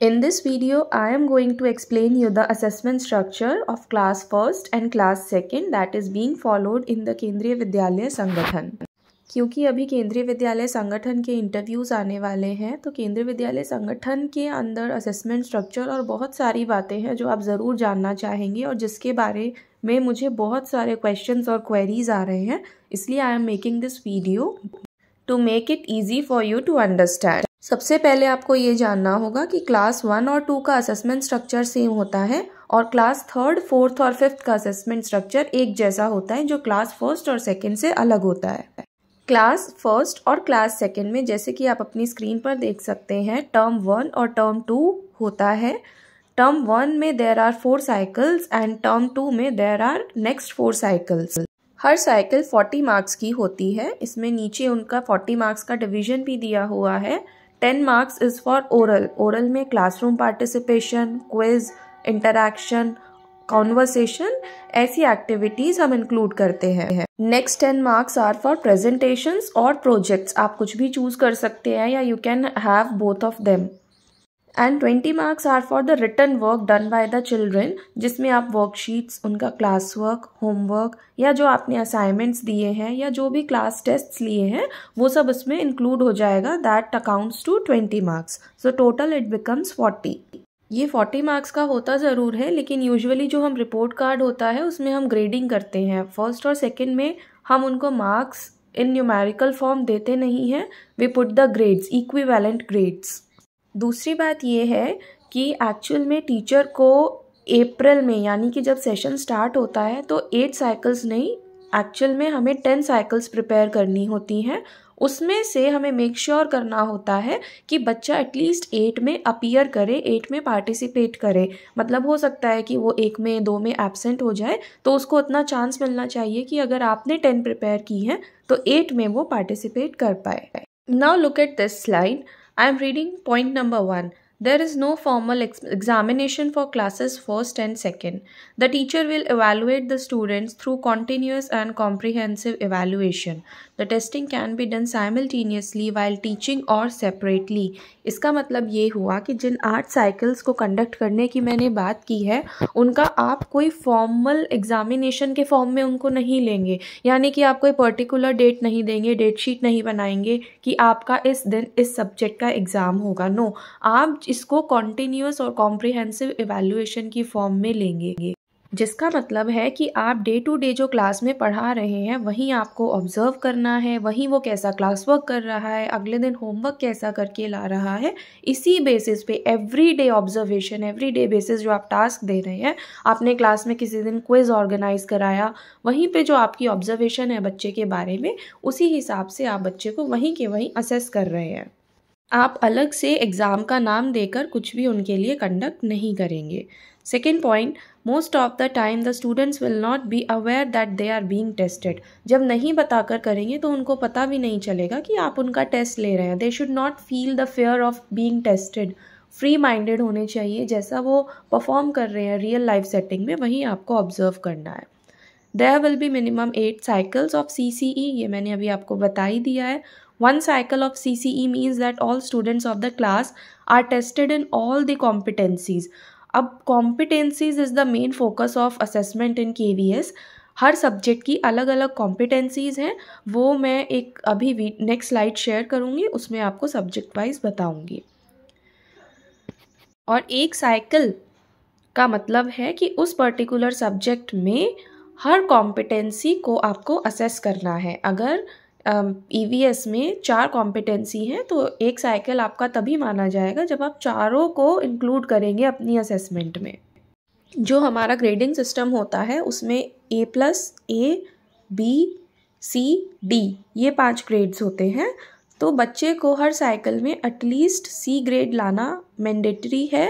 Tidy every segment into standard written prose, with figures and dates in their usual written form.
In this video, I am going to explain you the assessment structure of class 1st and class 2nd that is being followed in the केंद्रीय विद्यालय संगठन। क्योंकि अभी केंद्रीय विद्यालय संगठन के इंटरव्यूज़ आने वाले हैं तो केंद्रीय विद्यालय संगठन के अंदर असेसमेंट स्ट्रक्चर और बहुत सारी बातें हैं जो आप ज़रूर जानना चाहेंगे और जिसके बारे में मुझे बहुत सारे क्वेश्चंस और क्वेरीज आ रहे हैं, इसलिए I am making this video to make it easy for you to understand. सबसे पहले आपको ये जानना होगा कि क्लास 1 और 2 का असेसमेंट स्ट्रक्चर सेम होता है और क्लास 3rd, 4th और 5th का असेसमेंट स्ट्रक्चर एक जैसा होता है जो क्लास 1st और 2nd से अलग होता है। क्लास 1st और क्लास 2nd में जैसे कि आप अपनी स्क्रीन पर देख सकते हैं टर्म 1 और टर्म 2 होता है। टर्म 1 में there are 4 cycles and term 2 में देयर आर नेक्स्ट 4 साइकिल्स। हर साइकिल 40 मार्क्स की होती है। इसमें नीचे उनका 40 मार्क्स का डिवीजन भी दिया हुआ है। 10 marks is for oral. Oral में classroom participation, quiz, interaction, conversation, ऐसी एक्टिविटीज हम इंक्लूड करते हैं। Next 10 marks are for presentations और प्रोजेक्ट्स। आप कुछ भी चूज कर सकते हैं या you can have both of them. And 20 marks are for the written work done by the children, जिसमें आप वर्कशीट्स, उनका क्लास वर्क, होमवर्क या जो आपने असाइनमेंट्स दिए हैं या जो भी क्लास टेस्ट्स लिए हैं वो सब उसमें इंक्लूड हो जाएगा। That accounts to 20 marks. So total it becomes 40। ये 40 मार्क्स का होता ज़रूर है, लेकिन यूजुअली जो हम रिपोर्ट कार्ड होता है उसमें हम ग्रेडिंग करते हैं। फर्स्ट और सेकंड में हम उनको मार्क्स इन न्यूमेरिकल फॉर्म देते नहीं हैं। We put the grades, equivalent grades. दूसरी बात ये है कि एक्चुअल में टीचर को अप्रैल में यानी कि जब सेशन स्टार्ट होता है तो 8 साइकिल्स नहीं, एक्चुअल में हमें 10 साइकिल्स प्रिपेयर करनी होती हैं। उसमें से हमें मेक श्योर करना होता है कि बच्चा एटलीस्ट 8 में अपीयर करे, 8 में पार्टिसिपेट करे। मतलब हो सकता है कि वो 1 में 2 में एब्सेंट हो जाए, तो उसको उतना चांस मिलना चाहिए कि अगर आपने 10 प्रिपेयर की है तो 8 में वो पार्टिसिपेट कर पाए। Now look at this slide. I am reading point number 1. There is no formal examination for classes 1st and 2nd. The teacher will evaluate the students through continuous and comprehensive evaluation. The testing can be done simultaneously while teaching or separately. इसका मतलब ये हुआ कि जिन 8 cycles को conduct करने की मैंने बात की है उनका आप कोई फॉर्मल एग्जामिनेशन के फॉर्म में उनको नहीं लेंगे, यानी कि आप कोई पर्टिकुलर डेट नहीं देंगे, डेट शीट नहीं बनाएंगे कि आपका इस दिन इस सब्जेक्ट का एग्ज़ाम होगा। नो, आप इसको कॉन्टिन्यूस और कॉम्प्रिहेंसिव एवेल्युएशन की फॉर्म में लेंगे, जिसका मतलब है कि आप डे टू डे जो क्लास में पढ़ा रहे हैं वहीं आपको ऑब्जर्व करना है, वहीं वो कैसा क्लास वर्क कर रहा है, अगले दिन होमवर्क कैसा करके ला रहा है। इसी बेसिस पे every day observation, every day basis जो आप टास्क दे रहे हैं, आपने क्लास में किसी दिन क्विज ऑर्गेनाइज कराया, वहीं पे जो आपकी ऑब्जर्वेशन है बच्चे के बारे में, उसी हिसाब से आप बच्चे को वहीं के वहीं असेस कर रहे हैं। आप अलग से एग्ज़ाम का नाम देकर कुछ भी उनके लिए कंडक्ट नहीं करेंगे। Second point, most of the time the students will not be aware that they are being tested. जब नहीं बताकर करेंगे तो उनको पता भी नहीं चलेगा कि आप उनका टेस्ट ले रहे हैं। They should not feel the fear of being tested. Free minded होने चाहिए, जैसा वो परफॉर्म कर रहे हैं रियल लाइफ सेटिंग में वहीं आपको ऑब्जर्व करना है। There will be minimum 8 cycles of CCE, ये मैंने अभी आपको बता ही दिया है। 1 cycle of CCE means that all students of the class are tested in all the competencies. अब competencies is the main focus of assessment in KVS. Her subject की अलग अलग कॉम्पिटेंसीज हैं, वो मैं एक अभी नेक्स्ट स्लाइड शेयर करूँगी, उसमें आपको सब्जेक्ट वाइज बताऊँगी। और एक साइकिल का मतलब है कि उस पर्टिकुलर सब्जेक्ट में हर कॉम्पिटेंसी को आपको असेस करना है। अगर EVS में 4 कॉम्पिटेंसी हैं तो एक साइकिल आपका तभी माना जाएगा जब आप चारों को इंक्लूड करेंगे अपनी असेसमेंट में। जो हमारा ग्रेडिंग सिस्टम होता है उसमें A+, A, B, C, D ये 5 ग्रेड्स होते हैं। तो बच्चे को हर साइकिल में एटलीस्ट C ग्रेड लाना मैंडेटरी है।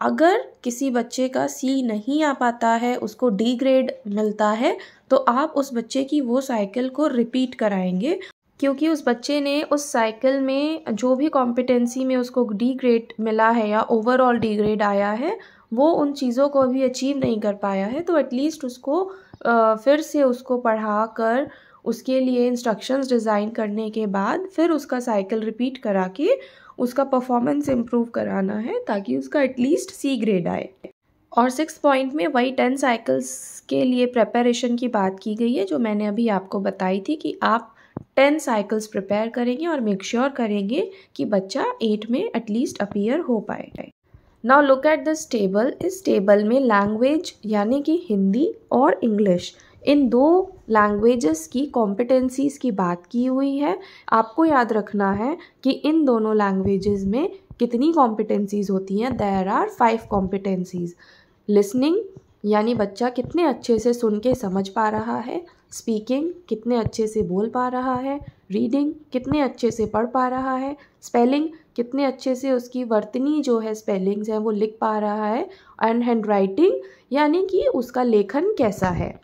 अगर किसी बच्चे का C नहीं आ पाता है, उसको D ग्रेड मिलता है, तो आप उस बच्चे की वो साइकिल को रिपीट कराएंगे, क्योंकि उस बच्चे ने उस साइकिल में जो भी कॉम्पिटेंसी में उसको D ग्रेड मिला है या ओवरऑल D ग्रेड आया है, वो उन चीज़ों को भी अचीव नहीं कर पाया है। तो एटलीस्ट उसको फिर से उसको पढ़ा कर उसके लिए इंस्ट्रक्शंस डिज़ाइन करने के बाद फिर उसका साइकिल रिपीट करा के उसका परफॉर्मेंस इम्प्रूव कराना है ताकि उसका एटलीस्ट C ग्रेड आए। और 6 पॉइंट में वही 10 साइकिल्स के लिए प्रिपरेशन की बात की गई है जो मैंने अभी आपको बताई थी कि आप 10 साइकिल्स प्रिपेयर करेंगे और मेक श्योर करेंगे कि बच्चा 8 में एटलीस्ट अपीयर हो पाए। Now look at this table. इस टेबल में लैंग्वेज यानी कि हिंदी और इंग्लिश, इन 2 लैंग्वेजेस की कॉम्पिटेंसीज़ की बात की हुई है। आपको याद रखना है कि इन दोनों लैंग्वेजेस में कितनी कॉम्पिटेंसीज़ होती हैं। There are 5 कॉम्पिटेंसीज़। लिसनिंग यानी बच्चा कितने अच्छे से सुन के समझ पा रहा है, स्पीकिंग कितने अच्छे से बोल पा रहा है, रीडिंग कितने अच्छे से पढ़ पा रहा है, स्पेलिंग कितने अच्छे से उसकी वर्तनी जो है स्पेलिंग्स हैं वो लिख पा रहा है, एंड हैंड राइटिंग यानी कि उसका लेखन कैसा है।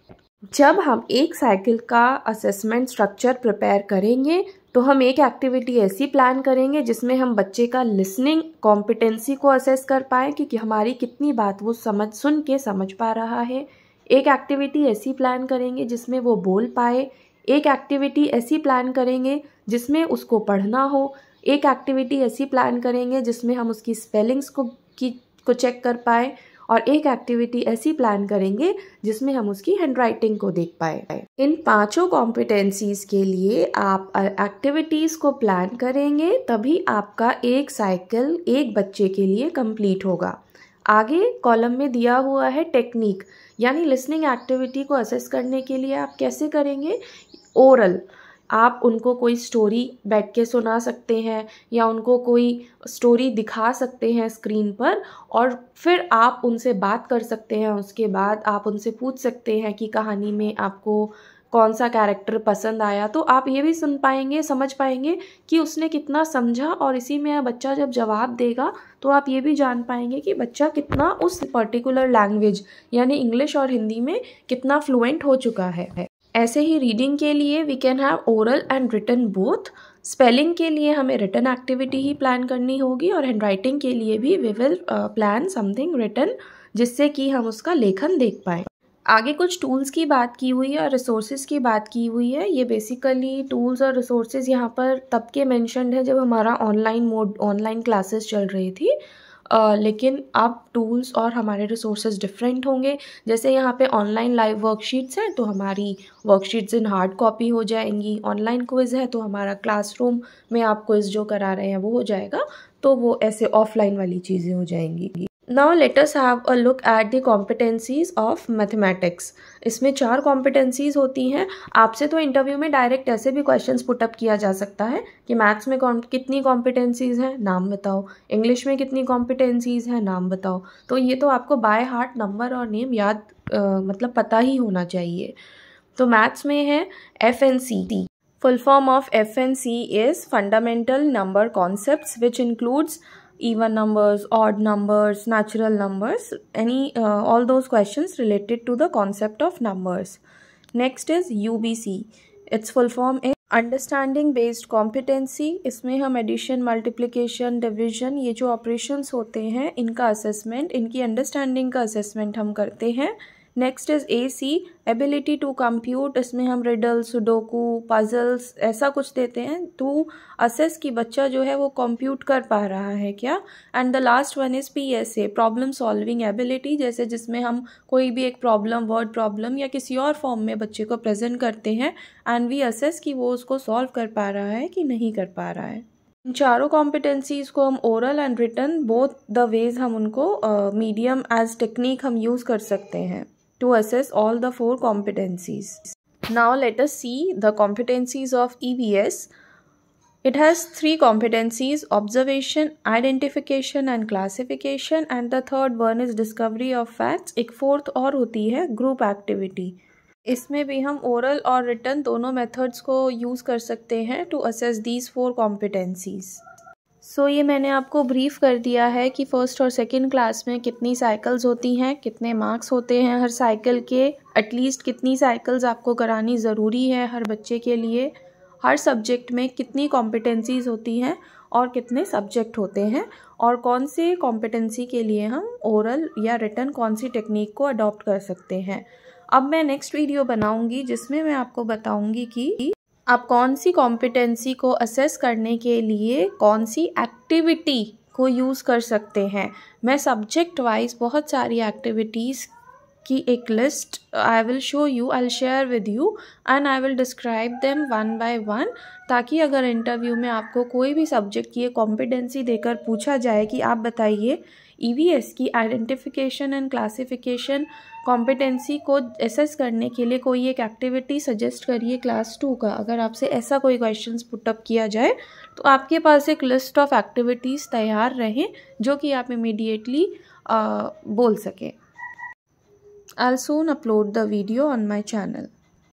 जब हम एक साइकिल का असेसमेंट स्ट्रक्चर प्रिपेयर करेंगे तो हम एक एक्टिविटी ऐसी प्लान करेंगे जिसमें हम बच्चे का लिसनिंग कॉम्पिटेंसी को असेस कर पाएँ कि हमारी कितनी बात वो सुन के समझ पा रहा है। एक एक्टिविटी ऐसी प्लान करेंगे जिसमें वो बोल पाए। एक एक्टिविटी ऐसी प्लान करेंगे जिसमें उसको पढ़ना हो। एक एक्टिविटी ऐसी प्लान करेंगे जिसमें हम उसकी स्पेलिंग्स को चेक कर पाए। और एक एक्टिविटी ऐसी प्लान करेंगे जिसमें हम उसकी हैंडराइटिंग को देख पाए। इन 5 कॉम्पिटेंसीज़ के लिए आप एक्टिविटीज़ को प्लान करेंगे तभी आपका एक साइकिल एक बच्चे के लिए कंप्लीट होगा। आगे कॉलम में दिया हुआ है टेक्निक, यानी लिसनिंग एक्टिविटी को असेस करने के लिए आप कैसे करेंगे। ओरल, आप उनको कोई स्टोरी बैठ के सुना सकते हैं या उनको कोई स्टोरी दिखा सकते हैं स्क्रीन पर और फिर आप उनसे बात कर सकते हैं। उसके बाद आप उनसे पूछ सकते हैं कि कहानी में आपको कौन सा कैरेक्टर पसंद आया, तो आप ये भी सुन पाएंगे, समझ पाएंगे कि उसने कितना समझा। और इसी में बच्चा जब जवाब देगा तो आप ये भी जान पाएंगे कि बच्चा कितना उस पर्टिकुलर लैंग्वेज यानी इंग्लिश और हिंदी में कितना फ्लुएंट हो चुका है। ऐसे ही रीडिंग के लिए we can have oral and written both. Spelling के लिए हमें रिटन एक्टिविटी ही प्लान करनी होगी और हैंड राइटिंग के लिए भी we will plan something written जिससे कि हम उसका लेखन देख पाएँ। आगे कुछ टूल्स की बात की हुई है और रिसोर्सेज की बात की हुई है। ये बेसिकली टूल्स और रिसोर्सेज यहाँ पर तब के मेंशन्ड है जब हमारा ऑनलाइन क्लासेस चल रही थी। लेकिन अब टूल्स और हमारे रिसोर्सेज डिफरेंट होंगे। जैसे यहाँ पे ऑनलाइन लाइव वर्कशीट्स हैं तो हमारी वर्कशीट्स इन हार्ड कॉपी हो जाएंगी। ऑनलाइन क्विज़ है तो हमारा क्लासरूम में आप क्विज़ जो करा रहे हैं वो हो जाएगा, तो वो ऐसे ऑफलाइन वाली चीज़ें हो जाएंगी। Now let us have a look at the competencies of mathematics. इसमें 4 कॉम्पिटेंसीज होती हैं। आपसे तो इंटरव्यू में डायरेक्ट ऐसे भी क्वेश्चंस पुट अप किया जा सकता है कि मैथ्स में कितनी कॉम्पिटेंसीज हैं, नाम बताओ। इंग्लिश में कितनी कॉम्पिटेंसीज हैं, नाम बताओ। तो ये तो आपको बाय हार्ट नंबर और नेम याद मतलब पता ही होना चाहिए। तो मैथ्स में है FNC। Full form of FNC is fundamental number concepts which includes even numbers, odd numbers, natural numbers, all those questions related to the concept of numbers. Next is UBC. Its full form is understanding based competency. इसमें हम addition, multiplication, division, ये जो operations होते हैं इनका assessment, इनकी understanding का assessment हम करते हैं। Next is AC, ability to compute. इसमें हम रिडल, सुडोकू, पजल्स ऐसा कुछ देते हैं टू असेस कि बच्चा जो है वो कंप्यूट कर पा रहा है क्या। And the last one is PSA, problem solving ability, जैसे जिसमें हम कोई भी एक प्रॉब्लम, वर्ड प्रॉब्लम या किसी और फॉर्म में बच्चे को प्रेजेंट करते हैं एंड वी असेस कि वो उसको सॉल्व कर पा रहा है कि नहीं कर पा रहा है। इन 4 कॉम्पिटेंसीज़ को हम oral and written both the ways हम उनको मीडियम एज टेक्निक हम यूज़ कर सकते हैं to assess all the 4 competencies. Now let us see the competencies of EVS. It has 3 competencies: observation, identification and classification, and the third one is discovery of facts. एक fourth और होती है group activity. इसमें भी हम oral और written दोनों methods को use कर सकते हैं to assess these 4 competencies. सो ये मैंने आपको ब्रीफ कर दिया है कि फ़र्स्ट और सेकंड क्लास में कितनी साइकिल्स होती हैं, कितने मार्क्स होते हैं हर साइकिल के, एटलीस्ट कितनी साइकिल्स आपको करानी ज़रूरी है हर बच्चे के लिए, हर सब्जेक्ट में कितनी कॉम्पिटेंसीज़ होती हैं और कितने सब्जेक्ट होते हैं, और कौन से कॉम्पिटेंसी के लिए हम ओरल या रिटन कौन सी टेक्निक को अडॉप्ट कर सकते हैं। अब मैं नेक्स्ट वीडियो बनाऊँगी जिसमें मैं आपको बताऊँगी कि आप कौन सी कॉम्पिटेंसी को असेस करने के लिए कौन सी एक्टिविटी को यूज़ कर सकते हैं। मैं सब्जेक्ट वाइज बहुत सारी एक्टिविटीज़ की एक list I will show you, I will share with you and I will describe them one by one, ताकि अगर इंटरव्यू में आपको कोई भी सब्जेक्ट की कॉम्पिटेंसी देकर पूछा जाए कि आप बताइए EVS की आइडेंटिफिकेशन एंड क्लासिफिकेशन कॉम्पिटेंसी को एसेस करने के लिए कोई एक एक्टिविटी सजेस्ट करिए क्लास 2 का, अगर आपसे ऐसा कोई क्वेश्चंस पुटअप किया जाए तो आपके पास एक लिस्ट ऑफ एक्टिविटीज़ तैयार रहें जो कि आप इमीडिएटली बोल सकें। I'll soon upload the video on my channel.